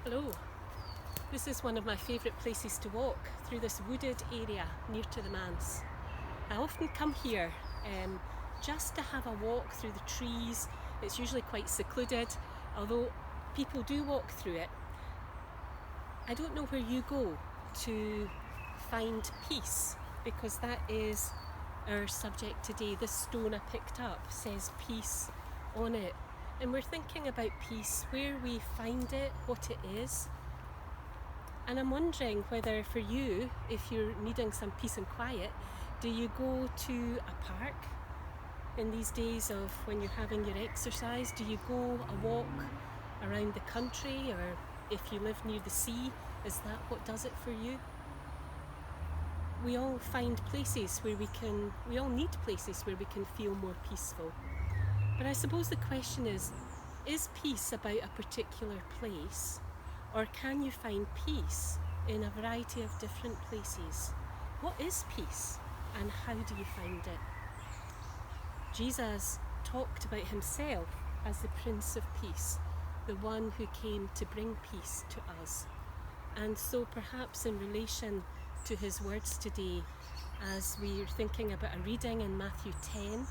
Hello. This is one of my favourite places to walk, through this wooded area near to the manse. I often come here just to have a walk through the trees. It's usually quite secluded, although people do walk through it. I don't know where you go to find peace, because that is our subject today. This stone I picked up says peace on it. And we're thinking about peace, where we find it, what it is. And I'm wondering whether for you, if you're needing some peace and quiet, do you go to a park in these days of when you're having your exercise? Do you go a walk around the country, or if you live near the sea, is that what does it for you? We all find places where we all need places where we can feel more peaceful. But I suppose the question is peace about a particular place, or can you find peace in a variety of different places? What is peace, and how do you find it? Jesus talked about himself as the Prince of Peace, the one who came to bring peace to us. And so perhaps in relation to his words today, as we're thinking about a reading in Matthew 10,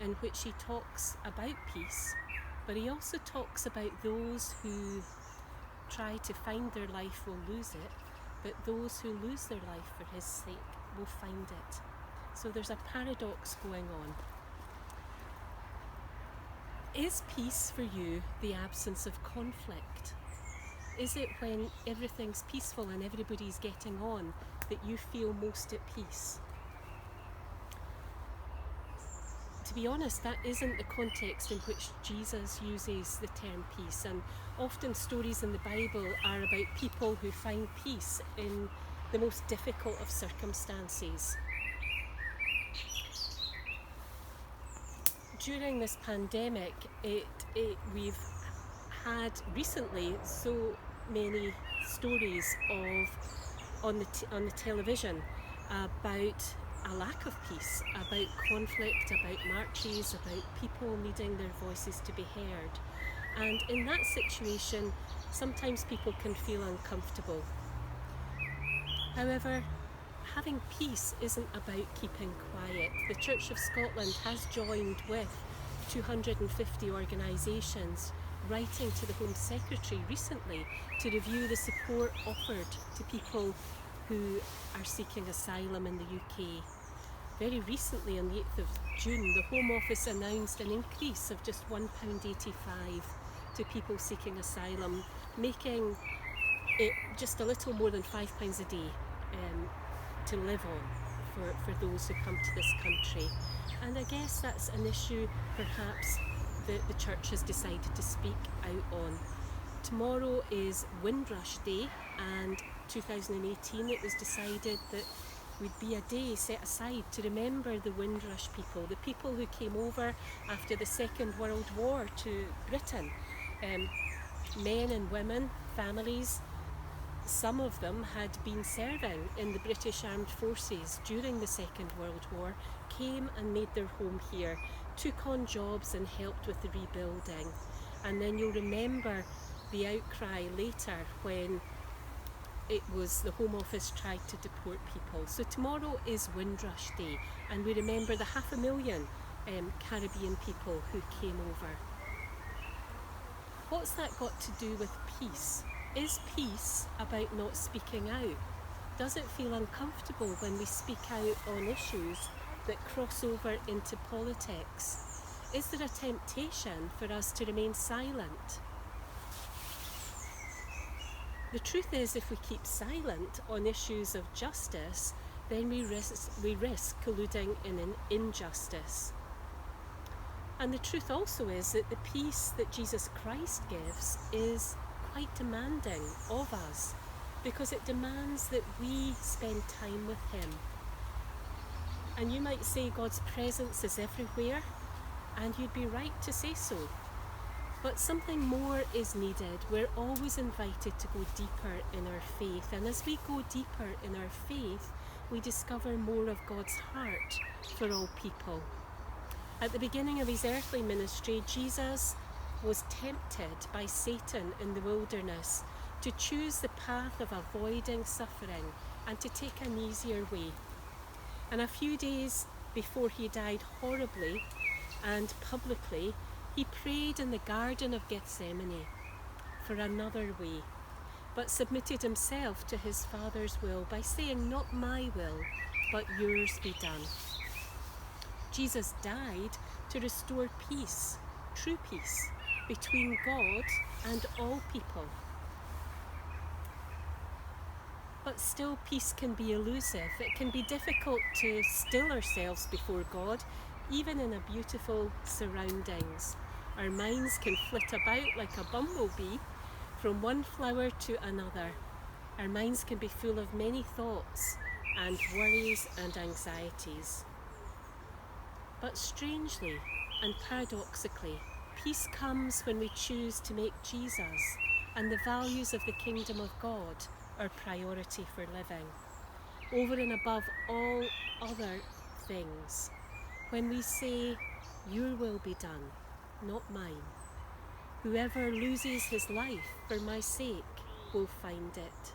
in which he talks about peace, but he also talks about those who try to find their life will lose it, but those who lose their life for his sake will find it. So there's a paradox going on. Is peace for you the absence of conflict? Is it when everything's peaceful and everybody's getting on that you feel most at peace? To be honest, that isn't the context in which Jesus uses the term peace, and often stories in the Bible are about people who find peace in the most difficult of circumstances. During this pandemic, we've had recently so many stories on the television about a lack of peace, about conflict, about marches, about people needing their voices to be heard. And in that situation, sometimes people can feel uncomfortable. However, having peace isn't about keeping quiet. The Church of Scotland has joined with 250 organisations writing to the Home Secretary recently to review the support offered to people who are seeking asylum in the UK. Very recently, on the 8th of June, the Home Office announced an increase of just £1.85 to people seeking asylum, making it just a little more than £5 a day to live on for those who come to this country. And I guess that's an issue perhaps that the Church has decided to speak out on. Tomorrow is Windrush Day, and 2018 it was decided that would be a day set aside to remember the Windrush people, the people who came over after the Second World War to Britain. Men and women, families, some of them had been serving in the British Armed Forces during the Second World War, came and made their home here, took on jobs and helped with the rebuilding. And then you'll remember the outcry later when it was the Home Office tried to deport people. So tomorrow is Windrush Day, and we remember the 500,000 Caribbean people who came over. What's that got to do with peace? Is peace about not speaking out? Does it feel uncomfortable when we speak out on issues that cross over into politics? Is there a temptation for us to remain silent? The truth is, if we keep silent on issues of justice, then we risk colluding in an injustice. And the truth also is that the peace that Jesus Christ gives is quite demanding of us, because it demands that we spend time with him. And you might say God's presence is everywhere, and you'd be right to say so. But something more is needed. We're always invited to go deeper in our faith. And as we go deeper in our faith, we discover more of God's heart for all people. At the beginning of his earthly ministry, Jesus was tempted by Satan in the wilderness to choose the path of avoiding suffering and to take an easier way. And a few days before he died horribly and publicly, he prayed in the Garden of Gethsemane for another way, but submitted himself to his Father's will by saying, "Not my will, but yours be done." Jesus died to restore peace, true peace, between God and all people. But still, peace can be elusive. It can be difficult to still ourselves before God, even in a beautiful surroundings. Our minds can flit about like a bumblebee from one flower to another. Our minds can be full of many thoughts and worries and anxieties. But strangely and paradoxically, peace comes when we choose to make Jesus and the values of the kingdom of God our priority for living, over and above all other things. When we say, "Your will be done, not mine. Whoever loses his life for my sake will find it."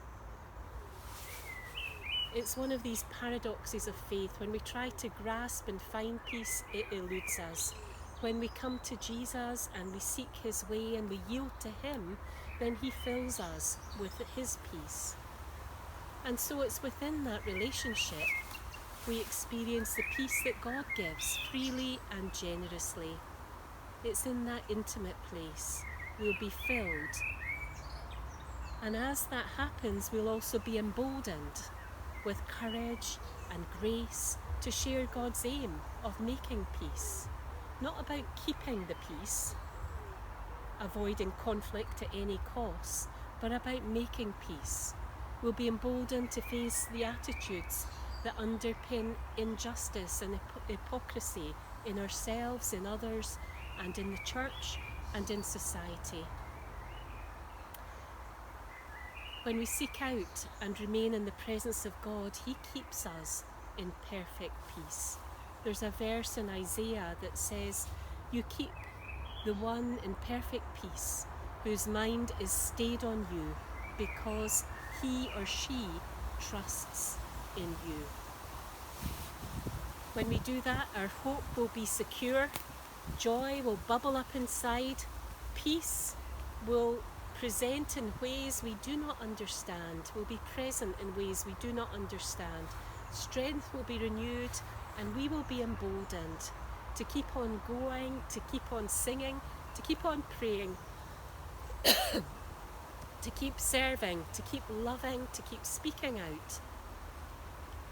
It's one of these paradoxes of faith. When we try to grasp and find peace, it eludes us. When we come to Jesus and we seek his way and we yield to him, then he fills us with his peace. And so it's within that relationship we experience the peace that God gives freely and generously. It's in that intimate place we'll be filled. And as that happens, we'll also be emboldened with courage and grace to share God's aim of making peace. Not about keeping the peace, avoiding conflict at any cost, but about making peace. We'll be emboldened to face the attitudes that underpin injustice and hypocrisy in ourselves, in others, and in the church and in society. When we seek out and remain in the presence of God, he keeps us in perfect peace. There's a verse in Isaiah that says, "You keep the one in perfect peace, whose mind is stayed on you, because he or she trusts in you." When we do that, our hope will be secure, joy will bubble up inside, peace will present in ways we do not understand, will be present in ways we do not understand. Strength will be renewed, and we will be emboldened to keep on going, to keep on singing, to keep on praying, to keep serving, to keep loving, to keep speaking out.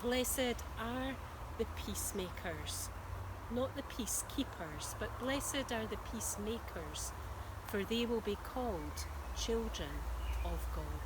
Blessed are the peacemakers, not the peacekeepers, but blessed are the peacemakers, for they will be called children of God.